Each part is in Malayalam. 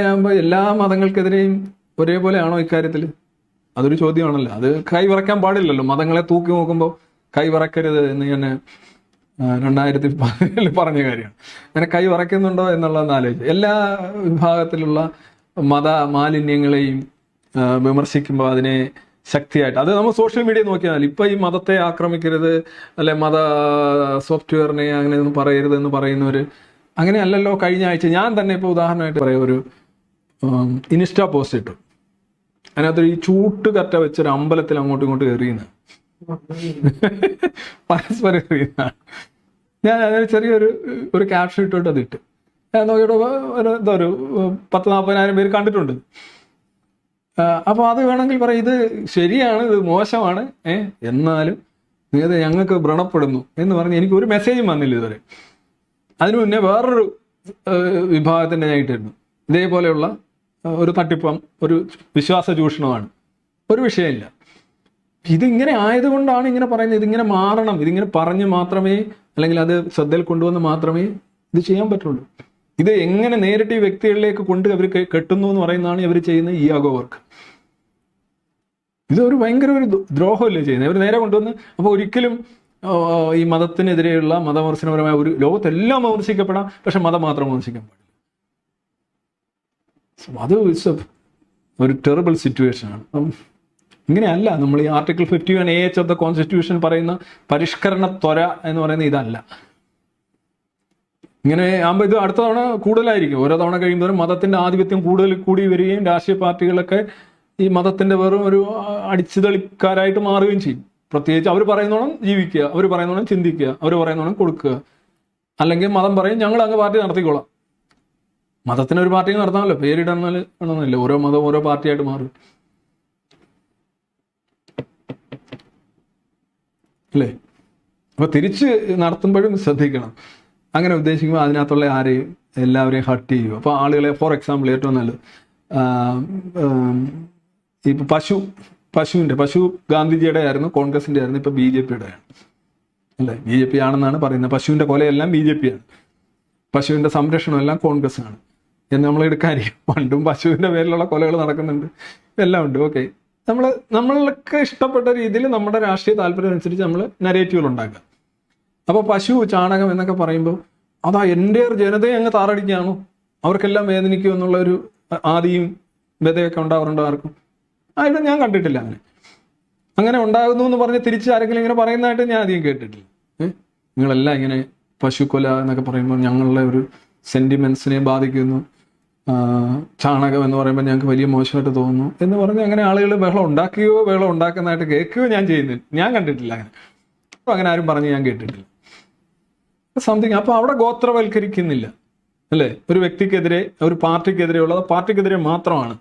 ആകുമ്പോൾ എല്ലാ മതങ്ങൾക്കെതിരെയും ഒരേപോലെയാണോ ഇക്കാര്യത്തിൽ? അതൊരു ചോദ്യമാണല്ലോ. അത് കൈവിറക്കാൻ പാടില്ലല്ലോ. മതങ്ങളെ തൂക്കി നോക്കുമ്പോൾ കൈവിറക്കരുത് എന്ന് ഞാൻ 2010 പറഞ്ഞ കാര്യമാണ്. അങ്ങനെ കൈവിറക്കുന്നുണ്ടോ എന്നുള്ളതെന്ന് ആലോചിച്ചു. എല്ലാ വിഭാഗത്തിലുള്ള മത മാലിന്യങ്ങളെയും വിമർശിക്കുമ്പോൾ അതിനെ ശക്തിയായിട്ട്, അത് നമ്മൾ സോഷ്യൽ മീഡിയ നോക്കിയാൽ ഇപ്പൊ ഈ മതത്തെ ആക്രമിക്കരുത്, അല്ലെ മത സോഫ്റ്റ്വെയറിനെ അങ്ങനെ ഒന്നും പറയരുത് എന്ന് പറയുന്നവര് അങ്ങനെയല്ലല്ലോ. കഴിഞ്ഞ ആഴ്ച ഞാൻ തന്നെ ഇപ്പോൾ ഉദാഹരണമായിട്ട് പറയാം, ഒരു ഇൻസ്റ്റാ പോസ്റ്റ് ഇട്ടു. അതിനകത്തൊരു ഈ ചൂട്ട് കറ്റ വെച്ചൊരു അമ്പലത്തിൽ അങ്ങോട്ടും ഇങ്ങോട്ടും എറിയുന്ന പരസ്പരം എറിയുന്നതാണ്. ഞാൻ അതിന് ചെറിയൊരു ക്യാപ്ഷൻ ഇട്ടോട്ട് അതിട്ട് ഞാൻ നോക്കിയിട്ട് ഒരു 10-40,000 പേര് കണ്ടിട്ടുണ്ട്. അപ്പോൾ അത് വേണമെങ്കിൽ പറയാം ഇത് ശരിയാണ്, ഇത് മോശമാണ്, എന്നാലും ഇത് ഞങ്ങൾക്ക് വ്രണപ്പെടുന്നു എന്ന് പറഞ്ഞ് എനിക്ക് ഒരു മെസ്സേജും വന്നില്ല ഇതുവരെ. അതിനു മുന്നേ വേറൊരു വിഭാഗത്തിൻ്റെ ഞാൻ ഇട്ടിരുന്നു. ഇതേപോലെയുള്ള ഒരു തട്ടിപ്പം, ഒരു വിശ്വാസ ചൂഷണമാണ്, ഒരു വിഷയമില്ല. ഇതിങ്ങനെ ആയതുകൊണ്ടാണ് ഇങ്ങനെ പറയുന്നത്. ഇതിങ്ങനെ മാറണം, ഇതിങ്ങനെ പറഞ്ഞ് മാത്രമേ, അല്ലെങ്കിൽ അത് ശ്രദ്ധയിൽ കൊണ്ടുവന്ന് മാത്രമേ ഇത് ചെയ്യാൻ പറ്റുള്ളൂ. ഇത് എങ്ങനെ നേരിട്ട് ഈ വ്യക്തികളിലേക്ക് കൊണ്ട് അവർ കെട്ടുന്നു എന്ന് പറയുന്നതാണ് ഇവർ ചെയ്യുന്ന ഈ യാഗോ വർക്ക്. ഇതൊരു ഭയങ്കര ഒരു ദ്രോഹമല്ലേ ചെയ്യുന്നത്. ഇവർ നേരെ കൊണ്ടുവന്ന് അപ്പോൾ ഒരിക്കലും ഈ മതത്തിനെതിരെയുള്ള മതവിമർശനപരമായ ഒരു ലോകത്തെല്ലാം വിമർശിക്കപ്പെടാം, പക്ഷെ മതം മാത്രം വിമർശിക്കാൻ പാടില്ല. അത് ഒരു ടെറിബിൾ സിറ്റുവേഷനാണ്. ഇങ്ങനെയല്ല നമ്മൾ ഈ article 51AH of the constitution പറയുന്ന പരിഷ്കരണ ത്വര എന്ന് പറയുന്ന ഇതല്ല. ഇങ്ങനെ ആകുമ്പോൾ ഇത് അടുത്ത തവണ കൂടുതലായിരിക്കും. ഓരോ തവണ കഴിയുമ്പോഴും മതത്തിന്റെ ആധിപത്യം കൂടുതൽ കൂടി വരികയും രാഷ്ട്രീയ പാർട്ടികളൊക്കെ ഈ മതത്തിന്റെ വെറും ഒരു അടിച്ചുതളിക്കാരായിട്ട് മാറുകയും ചെയ്യും. പ്രത്യേകിച്ച് അവർ പറയുന്നോണം ജീവിക്കുക, അവർ പറയുന്നോണം ചിന്തിക്കുക, അവർ പറയുന്നോണം കൊടുക്കുക. അല്ലെങ്കിൽ മതം പറയും ഞങ്ങൾ അങ്ങ് പാർട്ടി നടത്തിക്കോളാം. മതത്തിന് ഒരു പാർട്ടി നടത്താമല്ലോ, പേരിടണമെന്നില്ല. ഓരോ മതം ഓരോ പാർട്ടിയായിട്ട് മാറും അല്ലേ? അപ്പൊ തിരിച്ച് നടത്തുമ്പോഴും ശ്രദ്ധിക്കണം. അങ്ങനെ ഉദ്ദേശിക്കുമ്പോൾ അതിനകത്തുള്ള ആരെയും എല്ലാവരെയും ഹർട്ട് ചെയ്യും. അപ്പോൾ ആളുകളെ, ഫോർ എക്സാമ്പിൾ ഏറ്റവും നല്ലത് ഇപ്പൊ പശു ഗാന്ധിജിയുടെ ആയിരുന്നു, കോൺഗ്രസിന്റെ ആയിരുന്നു, ഇപ്പൊ BJP യുടെ ആണ് അല്ലേ? BJP ആണെന്നാണ് പറയുന്നത്. പശുവിന്റെ കൊലയെല്ലാം BJP ആണ്, പശുവിന്റെ സംരക്ഷണം എല്ലാം കോൺഗ്രസ് ആണ് എന്ന് നമ്മൾ എടുക്കാതിരിക്കും. പണ്ടും പശുവിന്റെ പേരിലുള്ള കൊലകൾ നടക്കുന്നുണ്ട്, എല്ലാം ഉണ്ട്. ഓക്കെ, നമ്മൾക്ക് ഇഷ്ടപ്പെട്ട രീതിയിൽ നമ്മുടെ രാഷ്ട്രീയ താല്പര്യം അനുസരിച്ച് നമ്മൾ നരേറ്റീവുകൾ ഉണ്ടാക്കുക. അപ്പോൾ പശു ചാണകം എന്നൊക്കെ പറയുമ്പോൾ അതാ എൻ്റെ ജനതയെ അങ്ങ് താറടിക്കുകയാണോ, അവർക്കെല്ലാം വേദനിക്കും എന്നുള്ള ഒരു ആദിയും വ്യതയൊക്കെ ഉണ്ടാവാറുണ്ടോ ആർക്കും? ആയിട്ട് ഞാൻ കണ്ടിട്ടില്ല. അങ്ങനെ ഉണ്ടാകുന്നു എന്ന് പറഞ്ഞ് തിരിച്ച് ആരെങ്കിലും ഇങ്ങനെ പറയുന്നതായിട്ട് ഞാൻ അധികം കേട്ടിട്ടില്ല. നിങ്ങളെല്ലാം ഇങ്ങനെ പശുക്കൊല എന്നൊക്കെ പറയുമ്പോൾ ഞങ്ങളുടെ ഒരു സെന്റിമെന്റ്സിനെ ബാധിക്കുന്നു, ചാണകം എന്ന് പറയുമ്പോൾ ഞങ്ങൾക്ക് വലിയ മോശമായിട്ട് തോന്നുന്നു എന്ന് പറഞ്ഞ് അങ്ങനെ ആളുകൾ ബഹളം ഉണ്ടാക്കുന്നതായിട്ട് കേൾക്കുകയോ ഞാൻ കണ്ടിട്ടില്ല. അങ്ങനെ ആരും പറഞ്ഞ് ഞാൻ കേട്ടിട്ടില്ല സംതിങ്. അപ്പൊ അവിടെ ഗോത്രവൽക്കരിക്കുന്നില്ല അല്ലേ? ഒരു വ്യക്തിക്കെതിരെ, ഒരു പാർട്ടിക്കെതിരെയുള്ളത് പാർട്ടിക്കെതിരെ മാത്രമാണ്,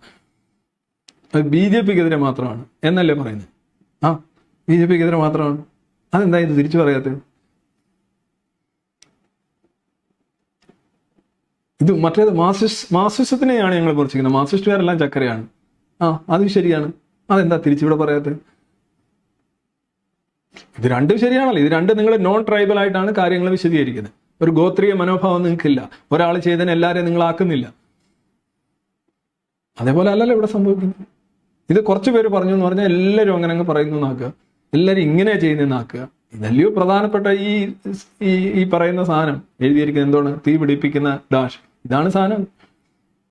BJPക്കെതിരെ മാത്രമാണ് എന്നല്ലേ പറയുന്നത്? BJPക്കെതിരെ മാത്രമാണ്. അതെന്താ ഇത് തിരിച്ചു പറയാത്തത്? ഇത് മറ്റേത് മാർസിസത്തിനെയാണ് ഞങ്ങൾ വിമർശിക്കുന്നത്. മാർസിസ്റ്റുകാരെല്ലാം ചക്കരയാണ്. അത് ശരിയാണ്. അതെന്താ തിരിച്ചിവിടെ പറയാത്തത്? ഇത് രണ്ടും ശരിയാണല്ലോ. ഇത് രണ്ടും നിങ്ങൾ നോൺ ട്രൈബൽ ആയിട്ടാണ് കാര്യങ്ങൾ വിശദീകരിക്കുന്നത്. ഒരു ഗോത്രീയ മനോഭാവം നിങ്ങൾക്കില്ല. ഒരാൾ ചെയ്തതിന് എല്ലാവരെയും നിങ്ങൾ ആക്കുന്നില്ല. അതേപോലെ അല്ലല്ലോ ഇവിടെ സംഭവിക്കുന്നത്. ഇത് കുറച്ച് പേര് പറഞ്ഞു എന്ന് പറഞ്ഞാൽ എല്ലാവരും അങ്ങനെ അങ്ങ് പറയുന്നു എന്നാക്കുക, എല്ലാവരും ഇങ്ങനെ ചെയ്യുന്നതെന്നാക്കുക. ഇതല്ലയോ പ്രധാനപ്പെട്ട ഈ പറയുന്ന സാധനം എഴുതിയിരിക്കുന്നത്? എന്താണ്? തീ പിടിപ്പിക്കുന്ന ഡാഷ്. ഇതാണ് സാധനം.